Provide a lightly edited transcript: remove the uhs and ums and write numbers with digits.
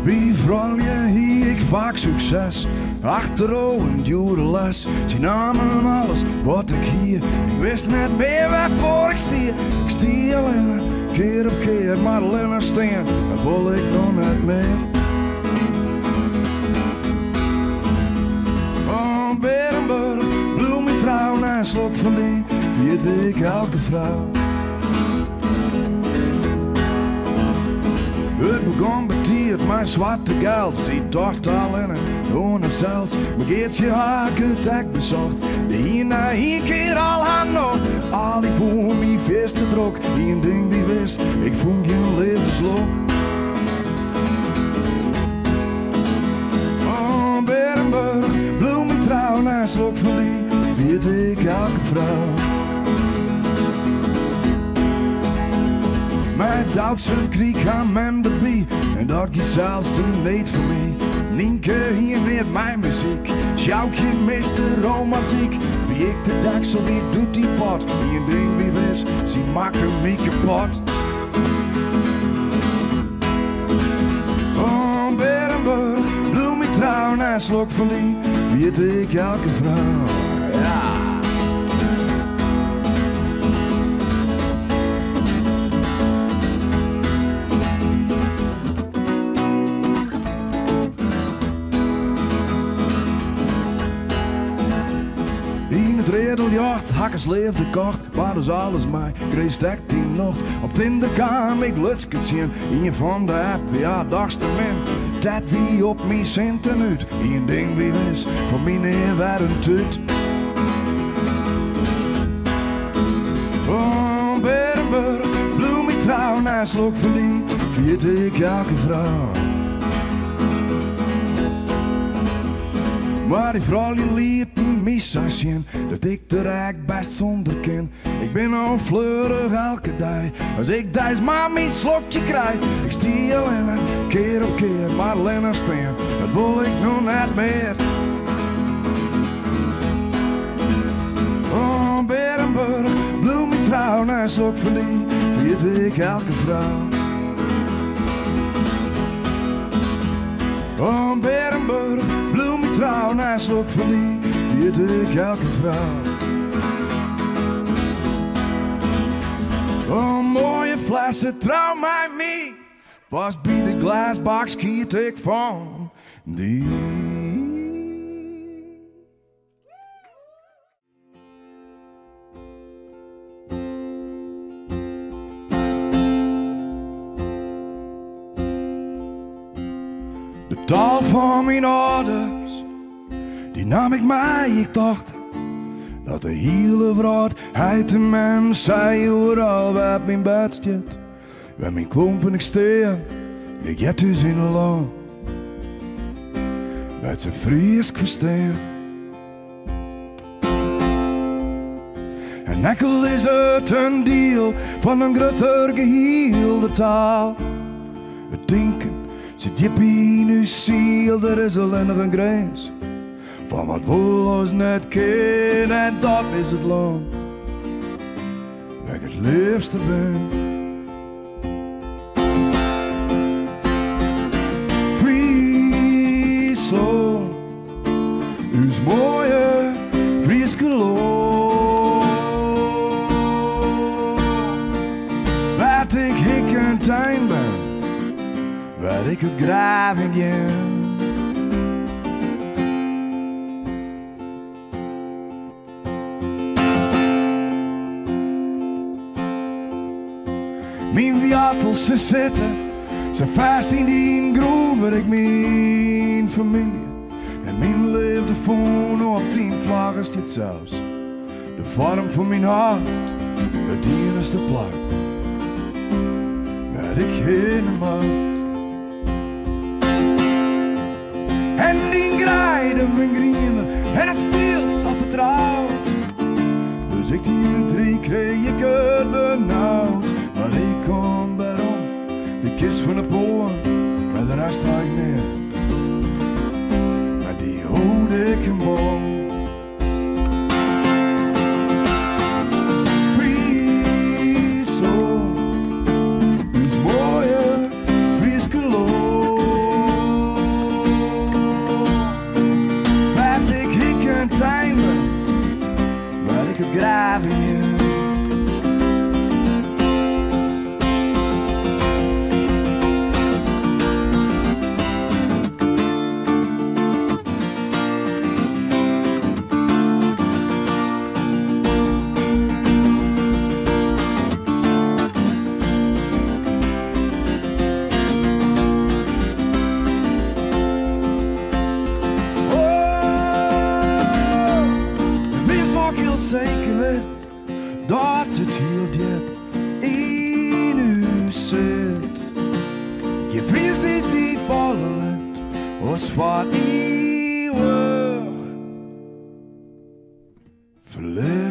Bij vrouwen hier ik vaak succes. Achterover een dure les. Ze namen alles wat ik hier. Ik wist net meer waarvoor ik stier. Ik stier alleen keer op keer, maar alleen steen. Dat wil ik nog net meer. Van Berenburg, bloem in trouw en een slok van die. Viert ik elke vrouw. Het begon betiert, mijn zwarte geld die dacht al in en ohne zelfs. Begeert je architect bezocht, de hier na hier keer al haar nog. Al die voel me vast te druk, die een ding die wist, ik voel geen levenslok. Oh, Berenburg, bloem ik trouw en een slok van die, viert ik elke vrouw. Mijn Duitse krieg aan mijn erbij en dat is zelfs te leed voor mij. Nienke hier neemt mijn muziek, Sjoukje mist de romantiek. Wie ik de deksel, wie doet die pot? Die een ding wie wist, ze maken me kapot. Oh, Berenburg, bloem ik trouw en een slok van die, viert ik elke vrouw. Ja. In het redeljacht, hakkers leefde kort, waar dus alles mij kreeg stek die nacht. Op Tinder kwam ik lutskert zien, in je van de app, ja, dagste min. Dat wie op mij centen uit, een ding wie wist, voor mij neer werd een tut. Oh, Berenburg, bloem ik trouw en een slok van die, viert ik elke vrouw. Maar die vrouw die liet me zo zien dat ik de rijk best zonder ken. Ik ben al fleurig elke dag, als ik deze maar mijn slokje krijg. Ik stier alleen keer op keer, maar alleen steen, dat wil ik nog net meer. Oh, Berenburg, bloem ik trouw en een slok van die, viert ik elke vrouw. Oh, Berenburg, bloem ik trouw en een slok van die, viert ik elke vrouw. Oh, mooie flessen, trouw mij mee. Pas bij de glasbox kiet ik van die. De taal van mijn ouders, die nam ik mij, ik dacht dat de hele vrijheid in hem zei overal waar mijn bed zit. Waar mijn klompen ik steen, ik jet dus in de land. Met ze Fries verstaan. En enkel is het een deel van een groter geheel, de taal. Het denken zit diep in uw ziel, er is alleen nog een grens van wat we ons net kennen, en dat is het land waar ik het liefste ben. Friesland, uw mooie Frieske land, waar ik een tuin ben, waar ik het graven ga. Mijn wiatels ze zitten, ze vast in die groen waar ik mijn familie en mijn liefde voel op 10 vlaggen staat zelfs. De vorm van mijn hart, het enige plek waar ik heen mag. En die grijden mijn grienen en het veld al vertrouwd. Dus ik die 3 kreeg ik het benauwd. Maar ik kom waarom, die kist van de polen, maar de rest had ik niet. Maar die houd ik een bom. Friesland, ons mooie Frieske land. begravingen. Zeker dat het heel diep in u zit. Je vreest niet die vallen als van eeuwig verleden.